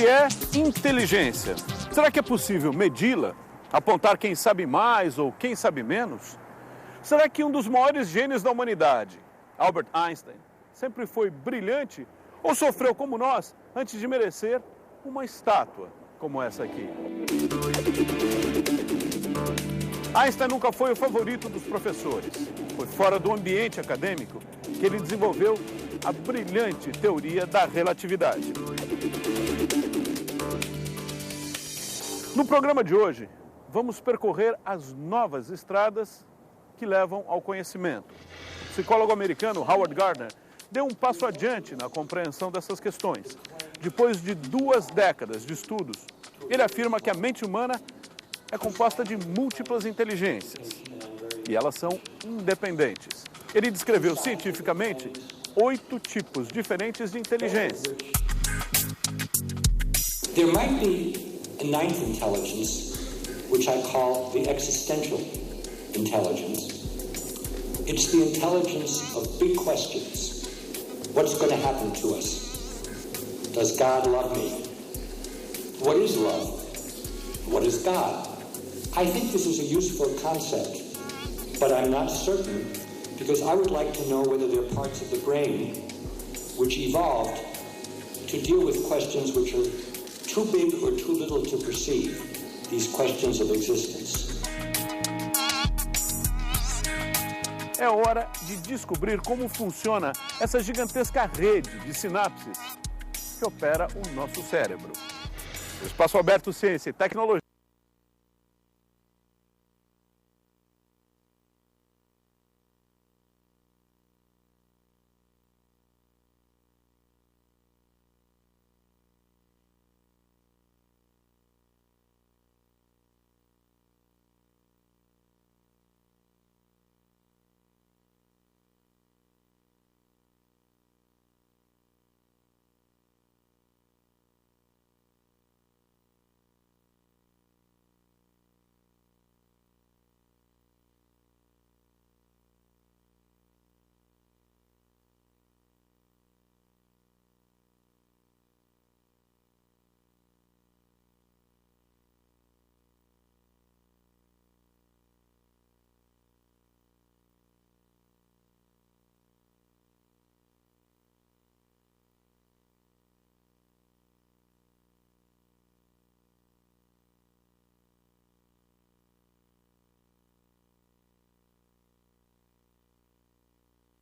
que é inteligência? Será que é possível medi-la? Apontar quem sabe mais ou quem sabe menos? Será que um dos maiores gênios da humanidade, Albert Einstein, sempre foi brilhante ou sofreu como nós antes de merecer uma estátua como essa aqui? Einstein nunca foi o favorito dos professores. Foi fora do ambiente acadêmico que ele desenvolveu a brilhante teoria da relatividade. No programa de hoje, vamos percorrer as novas estradas que levam ao conhecimento. O psicólogo americano Howard Gardner deu um passo adiante na compreensão dessas questões. Depois de 2 décadas de estudos, ele afirma que a mente humana é composta de múltiplas inteligências e elas são independentes. Ele descreveu cientificamente 8 tipos diferentes de inteligência. There might be a 9th intelligence, which I call the existential intelligence. It's the intelligence of big questions. What's going to happen to us? Does God love me? What is love? What is God? I think this is a useful concept, but I'm not certain because I would like to know whether there are parts of the brain which evolved to deal with questions which are too big or too little to perceive, these questions of existence. É hora de descobrir como funciona essa gigantesca rede de sinapses que opera o nosso cérebro. O Espaço Aberto Ciência e Tecnologia.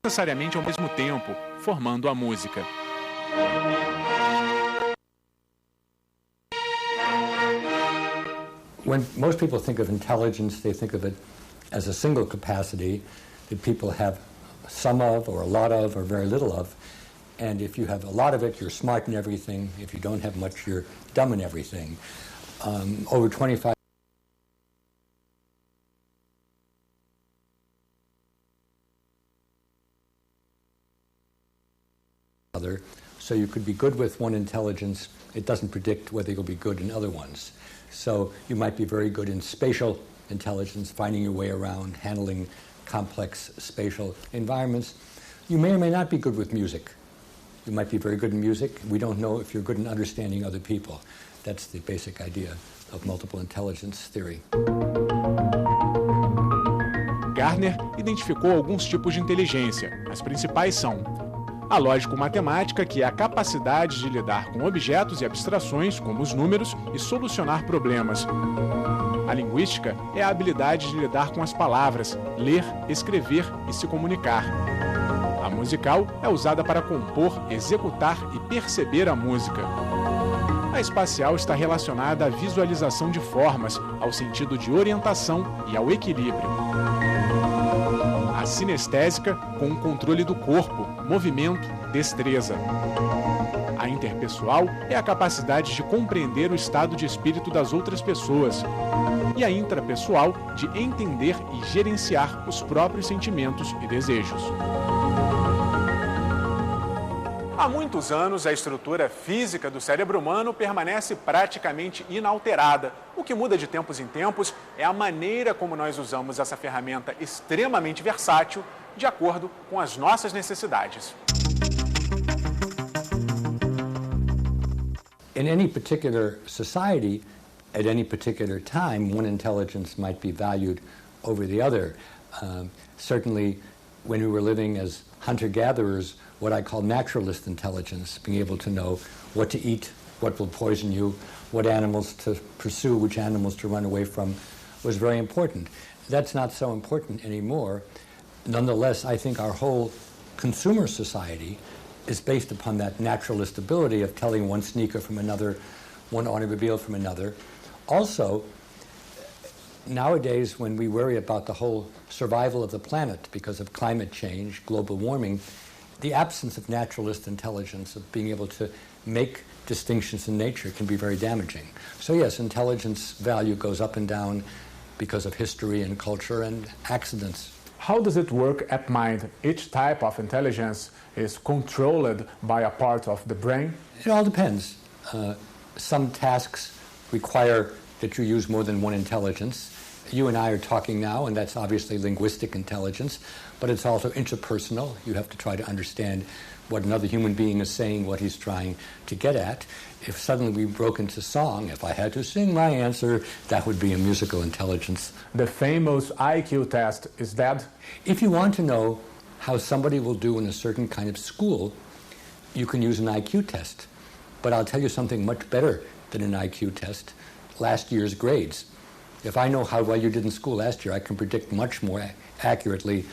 Necessariamente ao mesmo tempo, formando a música. When most people think of intelligence, they think of it as a single capacity that people have some of, or a lot of, or very little of. And if you have a lot of it, you're smart in everything. If you don't have much, you're dumb in everything. Over 25 So you could be good with one intelligence. It doesn't predict whether you'll be good in other ones. So you might be very good in spatial intelligence, finding your way around, handling complex spatial environments. You may or may not be good with music. You might be very good in music. We don't know if you're good in understanding other people. That's the basic idea of multiple intelligence theory. Gardner identificou alguns tipos de inteligência. As principais são a lógico-matemática, que é a capacidade de lidar com objetos e abstrações, como os números, e solucionar problemas. A linguística é a habilidade de lidar com as palavras, ler, escrever e se comunicar. A musical é usada para compor, executar e perceber a música. A espacial está relacionada à visualização de formas, ao sentido de orientação e ao equilíbrio. A sinestésica, com o controle do corpo, movimento, destreza. A interpessoal é a capacidade de compreender o estado de espírito das outras pessoas. E a intrapessoal, de entender e gerenciar os próprios sentimentos e desejos. Há muitos anos, a estrutura física do cérebro humano permanece praticamente inalterada. O que muda de tempos em tempos é a maneira como nós usamos essa ferramenta extremamente versátil de acordo com as nossas necessidades. In any particular society, at any particular time, one intelligence might be valued over the other. Certainly, when we were living as hunter-gatherers, what I call naturalist intelligence, being able to know what to eat, what will poison you, what animals to pursue, which animals to run away from, was very important. That's not so important anymore. Nonetheless, I think our whole consumer society is based upon that naturalist ability of telling one sneaker from another, one automobile from another. Also, nowadays, when we worry about the whole survival of the planet because of climate change, global warming, the absence of naturalist intelligence, of being able to make distinctions in nature, can be very damaging. So yes, intelligence value goes up and down because of history and culture and accidents. How does it work at Mind? Each type of intelligence is controlled by a part of the brain? It all depends. Some tasks require that you use more than one intelligence. You and I are talking now, and that's obviously linguistic intelligence, but it's also interpersonal. You have to try to understand what another human being is saying, what he's trying to get at. If suddenly we broke into song, if I had to sing my answer, that would be a musical intelligence. The famous IQ test, is that? If you want to know how somebody will do in a certain kind of school, you can use an IQ test. But I'll tell you something much better than an IQ test: last year's grades. If I know how well you did in school last year, I can predict much more accurately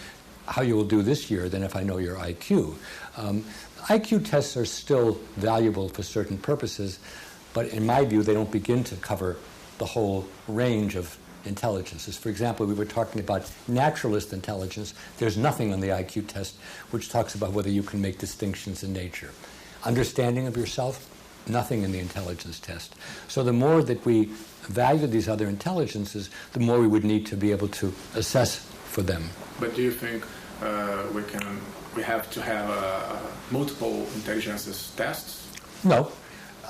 how you will do this year than if I know your IQ. IQ tests are still valuable for certain purposes, but in my view, they don't begin to cover the whole range of intelligences. For example, we were talking about naturalist intelligence. There's nothing on the IQ test which talks about whether you can make distinctions in nature. Understanding of yourself, nothing in the intelligence test. So the more that we value these other intelligences, the more we would need to be able to assess for them. But do you think we have to have multiple intelligences tests? No.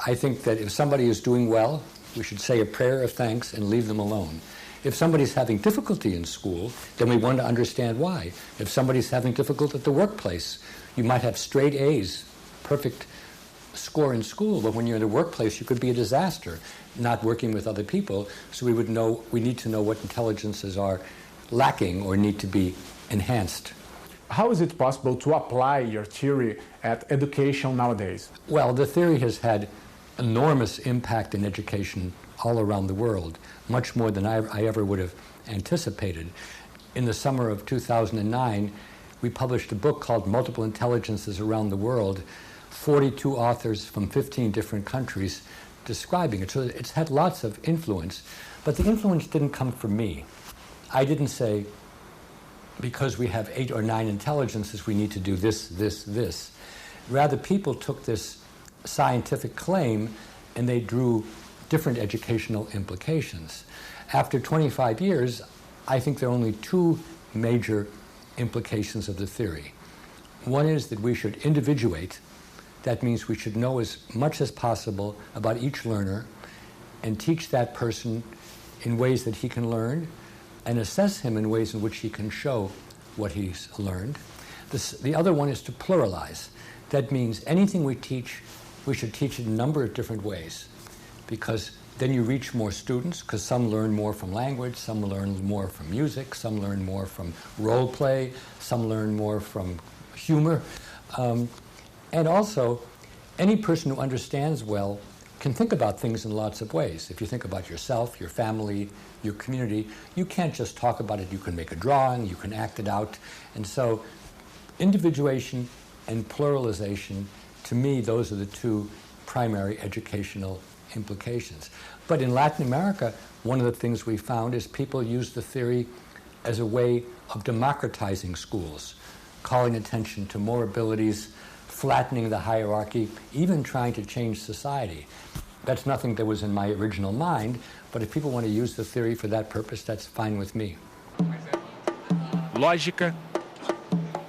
I think that if somebody is doing well, we should say a prayer of thanks and leave them alone. If somebody's having difficulty in school, then we want to understand why. If somebody's having difficulty at the workplace, you might have straight A's, perfect score in school, but when you're in the workplace, you could be a disaster, not working with other people. So we need to know what intelligences are lacking or need to be enhanced. How is it possible to apply your theory at education nowadays? Well, the theory has had enormous impact in education all around the world, much more than I ever would have anticipated. In the summer of 2009, we published a book called Multiple Intelligences Around the World, 42 authors from 15 different countries describing it. So it's had lots of influence, but the influence didn't come from me. I didn't say, because we have 8 or 9 intelligences, we need to do this, this, this. Rather, people took this scientific claim and they drew different educational implications. After 25 years, I think there are only 2 major implications of the theory. One is that we should individuate. That means we should know as much as possible about each learner and teach that person in ways that he can learn and assess him in ways in which he can show what he's learned. The other one is to pluralize. That means anything we teach, we should teach it in a number of different ways, because then you reach more students, because some learn more from language, some learn more from music, some learn more from role play, some learn more from humor. And also, any person who understands well can think about things in lots of ways. If you think about yourself, your family, your community, you can't just talk about it. You can make a drawing, you can act it out. And so individuation and pluralization, to me, those are the 2 primary educational implications. But in Latin America, one of the things we found is people use the theory as a way of democratizing schools, calling attention to more abilities, flattening the hierarchy, even trying to change society. That's nothing that was in my original mind, but if people want to use the theory for that purpose, that's fine with me. Lógica,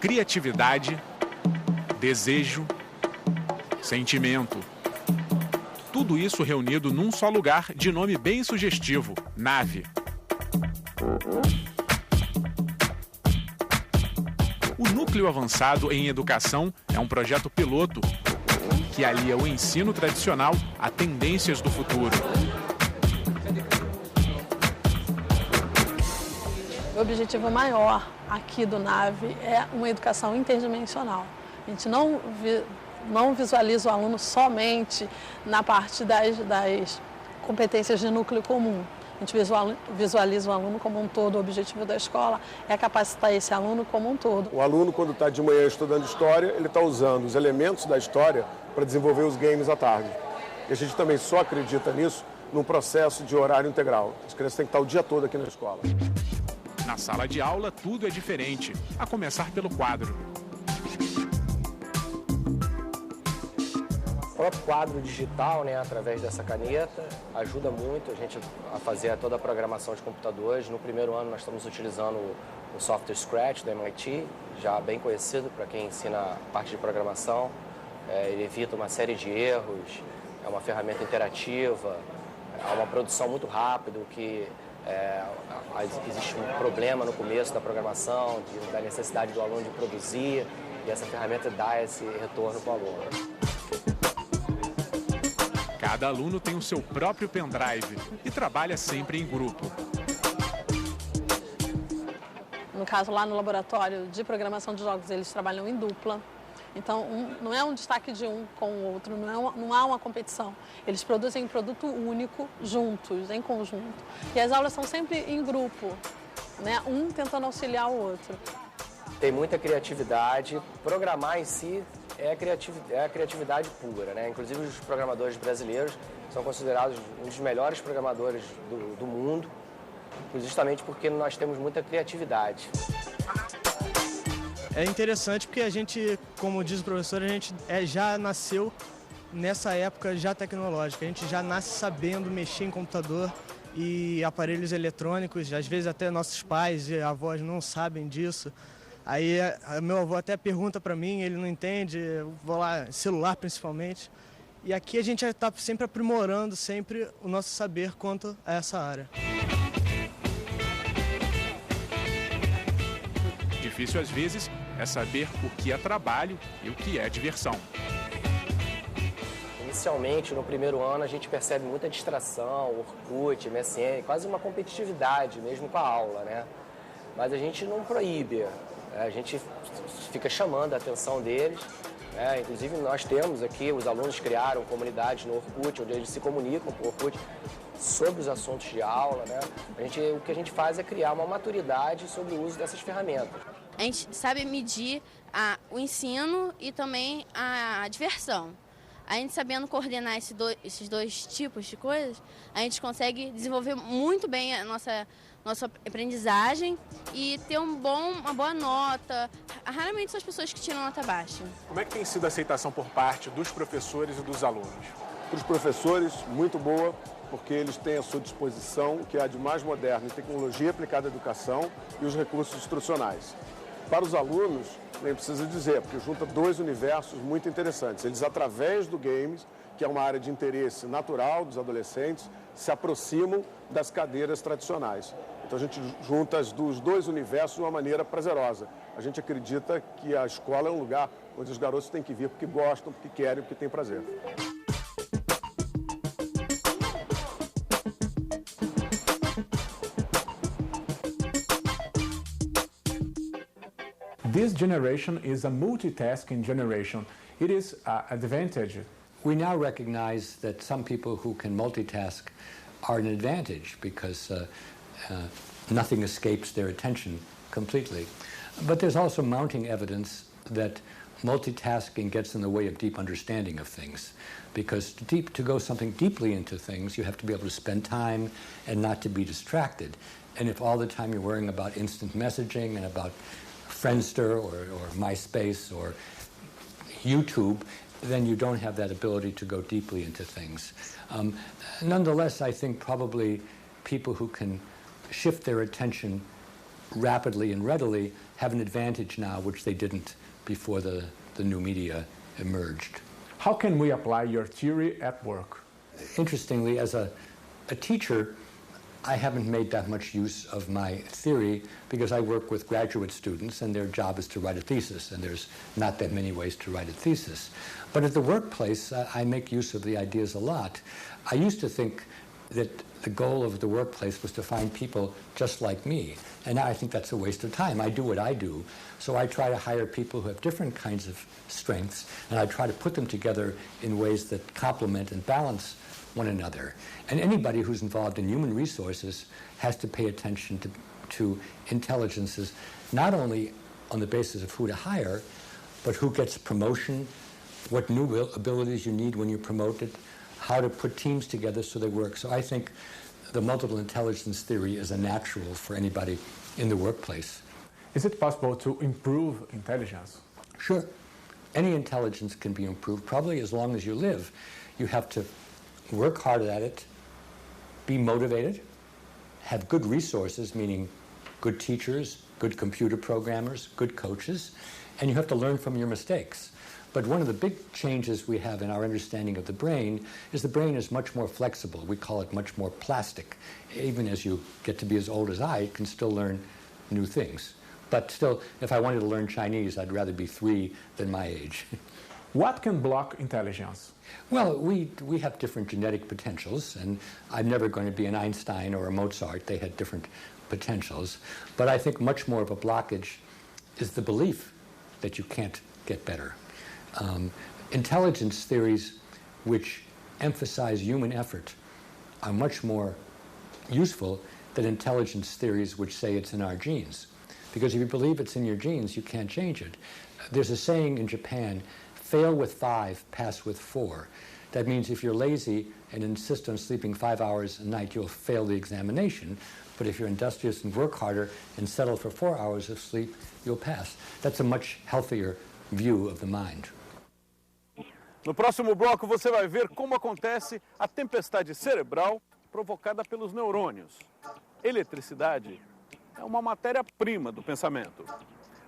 criatividade, desejo, sentimento. Tudo isso reunido num só lugar de nome bem sugestivo, nave. O Núcleo Avançado em Educação é um projeto piloto que alia o ensino tradicional a tendências do futuro. O objetivo maior aqui do NAVE é uma educação interdimensional. A gente não visualiza o aluno somente na parte das competências de núcleo comum. A gente visualiza o aluno como um todo. O objetivo da escola é capacitar esse aluno como um todo. O aluno, quando está de manhã estudando história, ele está usando os elementos da história para desenvolver os games à tarde. E a gente também só acredita nisso num processo de horário integral. As crianças têm que estar o dia todo aqui na escola. Na sala de aula, tudo é diferente, a começar pelo quadro. O próprio quadro digital, né, através dessa caneta, ajuda muito a gente a fazer toda a programação de computadores. No primeiro ano nós estamos utilizando o software Scratch da MIT, já bem conhecido para quem ensina a parte de programação. Ele evita uma série de erros, é uma ferramenta interativa, é uma produção muito rápida, que existe um problema no começo da programação, da necessidade do aluno de produzir, e essa ferramenta dá esse retorno para o aluno. Cada aluno tem o seu próprio pendrive e trabalha sempre em grupo. No caso, lá no laboratório de programação de jogos, eles trabalham em dupla. Então, não é um destaque de um com o outro, não há uma competição. Eles produzem um produto único, juntos, em conjunto. E as aulas são sempre em grupo, né? Um tentando auxiliar o outro. Tem muita criatividade. Programar em si é a criatividade pura, né? Inclusive, os programadores brasileiros são considerados um dos melhores programadores do mundo, justamente porque nós temos muita criatividade. É interessante porque a gente, como diz o professor, a gente já nasceu nessa época já tecnológica. A gente já nasce sabendo mexer em computador e aparelhos eletrônicos. Às vezes até nossos pais e avós não sabem disso. Aí meu avô até pergunta para mim, ele não entende, eu vou lá, celular principalmente. E aqui a gente está sempre aprimorando sempre o nosso saber quanto a essa área. Difícil às vezes é saber o que é trabalho e o que é diversão. Inicialmente, no primeiro ano, a gente percebe muita distração, Orkut, MSN, quase uma competitividade mesmo com a aula, né? Mas a gente não proíbe, a gente fica chamando a atenção deles. Inclusive, nós temos aqui, os alunos criaram comunidades no Orkut, onde eles se comunicam por Orkut sobre os assuntos de aula, né? O que a gente faz é criar uma maturidade sobre o uso dessas ferramentas. A gente sabe medir o ensino e também a diversão. A gente sabendo coordenar esses dois tipos de coisas, a gente consegue desenvolver muito bem a nossa aprendizagem e ter uma boa nota. Raramente são as pessoas que tiram nota baixa. Como é que tem sido a aceitação por parte dos professores e dos alunos? Para os professores, muito boa, porque eles têm à sua disposição o que há de mais moderno em tecnologia aplicada à educação e os recursos instrucionais. Para os alunos, nem precisa dizer, porque junta dois universos muito interessantes. Eles, através do games, que é uma área de interesse natural dos adolescentes, se aproximam das cadeiras tradicionais. Então a gente junta os dois universos de uma maneira prazerosa. A gente acredita que a escola é um lugar onde os garotos têm que vir porque gostam, porque querem, porque têm prazer. This generation is a multitasking generation. It is an advantage. We now recognize that some people who can multitask are an advantage because nothing escapes their attention completely. But there's also mounting evidence that multitasking gets in the way of deep understanding of things. Because to go something deeply into things, you have to be able to spend time and not to be distracted. And if all the time you're worrying about instant messaging and about Friendster or MySpace or YouTube, then you don't have that ability to go deeply into things. Nonetheless, I think probably people who can shift their attention rapidly and readily have an advantage now, which they didn't before the new media emerged. How can we apply your theory at work? Interestingly, as a teacher, I haven't made that much use of my theory because I work with graduate students and their job is to write a thesis, and there's not that many ways to write a thesis. But at the workplace, I make use of the ideas a lot. I used to think that the goal of the workplace was to find people just like me, and now I think that's a waste of time. I do what I do, so I try to hire people who have different kinds of strengths, and I try to put them together in ways that complement and balance one another. And anybody who's involved in human resources has to pay attention to intelligences, not only on the basis of who to hire, but who gets promotion, what new abilities you need when you're promoted, how to put teams together so they work. So I think the multiple intelligence theory is a natural for anybody in the workplace. Is it possible to improve intelligence? Sure. Any intelligence can be improved, probably as long as you live. You have to work hard at it, be motivated, have good resources, meaning good teachers, good computer programmers, good coaches, and you have to learn from your mistakes. But one of the big changes we have in our understanding of the brain is the brain is much more flexible. We call it much more plastic. Even as you get to be as old as I, can still learn new things. But still, if I wanted to learn Chinese, I'd rather be 3 than my age. What can block intelligence? Well, we have different genetic potentials, and I'm never going to be an Einstein or a Mozart. They had different potentials. But I think much more of a blockage is the belief that you can't get better. Intelligence theories which emphasize human effort are much more useful than intelligence theories which say it's in our genes. Because if you believe it's in your genes, you can't change it. There's a saying in Japan, fail with 5, pass with 4. That means if you're lazy and insist on sleeping 5 hours a night, you'll fail the examination. But if you're industrious and work harder and settle for 4 hours of sleep, you'll pass. That's a much healthier view of the mind. No próximo bloco você vai ver como acontece a tempestade cerebral provocada pelos neurônios. Eletricidade é uma matéria-prima do pensamento.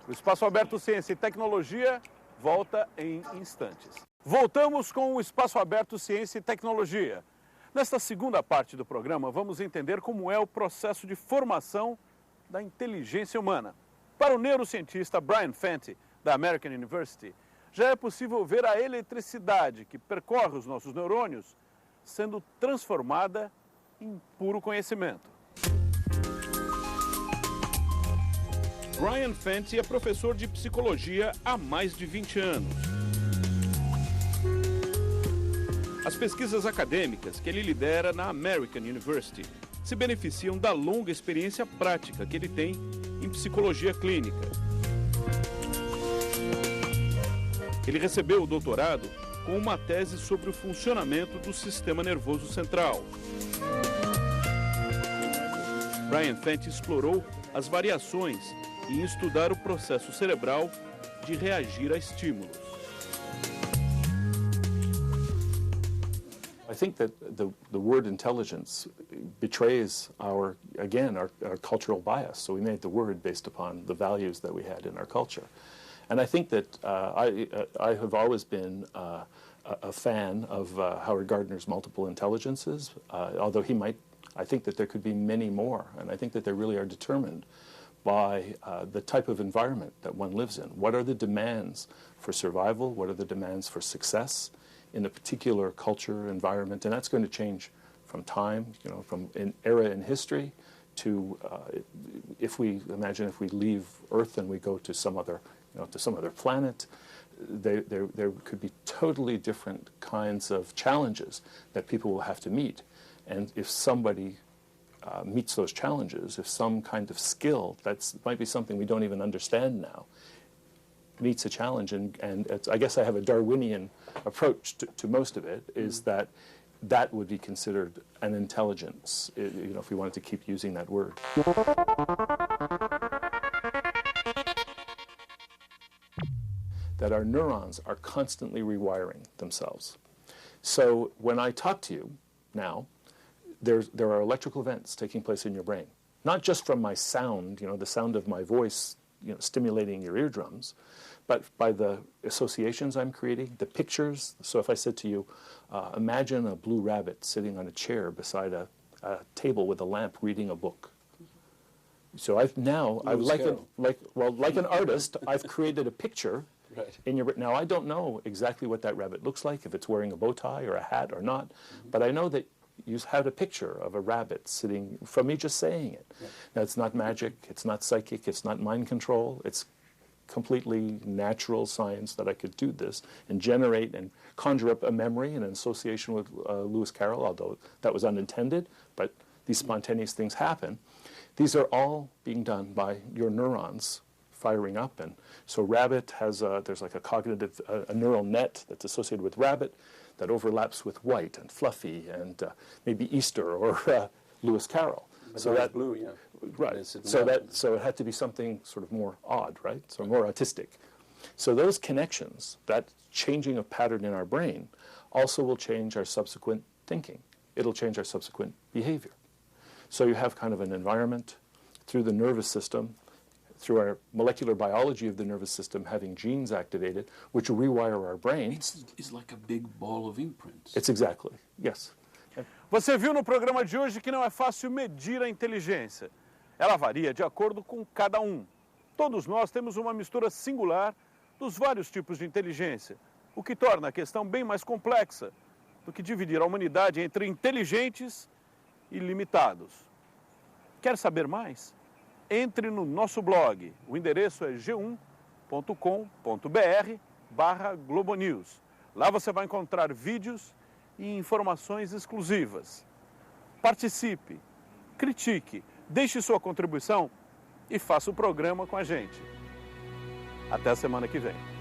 O Espaço Aberto Ciência e Tecnologia volta em instantes. Voltamos com o Espaço Aberto Ciência e Tecnologia. Nesta segunda parte do programa, vamos entender como é o processo de formação da inteligência humana. Para o neurocientista Brian Fenty, da American University, já é possível ver a eletricidade que percorre os nossos neurônios sendo transformada em puro conhecimento. Brian Fenty é professor de psicologia há mais de 20 anos. As pesquisas acadêmicas que ele lidera na American University se beneficiam da longa experiência prática que ele tem em psicologia clínica. Ele recebeu o doutorado com uma tese sobre o funcionamento do sistema nervoso central. Brian Fenty explorou as variações em estudar o processo cerebral de reagir a estímulos. I think that the word intelligence betrays our cultural bias. So we made the word based upon the values that we had in our culture. And I think that I have always been a fan of Howard Gardner's multiple intelligences, although I think that there could be many more, and I think that they really are determined by the type of environment that one lives in. What are the demands for survival? What are the demands for success in a particular culture, environment? And that's going to change from time, from an era in history to if we leave Earth and we go to some other planet, there could be totally different kinds of challenges that people will have to meet. And if somebody meets those challenges, if some kind of skill, that might be something we don't even understand now, meets a challenge, and I guess I have a Darwinian approach to most of it, is that would be considered an intelligence, if we wanted to keep using that word. That our neurons are constantly rewiring themselves. So when I talk to you now, there are electrical events taking place in your brain, not just from my sound, the sound of my voice, stimulating your eardrums, but by the associations I'm creating, the pictures. So if I said to you, imagine a blue rabbit sitting on a chair beside a a table with a lamp reading a book. So like an artist, I've created a picture. Right. Now, I don't know exactly what that rabbit looks like, if it's wearing a bow tie or a hat or not, but I know that you had a picture of a rabbit sitting, from me just saying it. Right. Now, it's not magic, it's not psychic, it's not mind control, it's completely natural science that I could do this and generate and conjure up a memory and an association with Lewis Carroll, although that was unintended, but these spontaneous things happen. These are all being done by your neurons firing up. And so rabbit has, there's like a cognitive, a neural net that's associated with rabbit that overlaps with white and fluffy and maybe Easter or Lewis Carroll. But so that blue, yeah. Right. So it had to be something sort of more odd, right? So more autistic. So those connections, that changing of pattern in our brain, also will change our subsequent thinking. It'll change our subsequent behavior. So you have kind of an environment through the nervous system, through our molecular biology of the nervous system, having genes activated, which rewire our brain. It's like a big ball of imprints. It's exactly, yes. Você viu no programa de hoje que não é fácil medir a inteligência. Ela varia de acordo com cada um. Todos nós temos uma mistura singular dos vários tipos de inteligência, o que torna a questão bem mais complexa do que dividir a humanidade entre inteligentes e limitados. Quer saber mais? Entre no nosso blog. O endereço é g1.com.br/globonews. Lá você vai encontrar vídeos e informações exclusivas. Participe, critique, deixe sua contribuição e faça o programa com a gente. Até a semana que vem.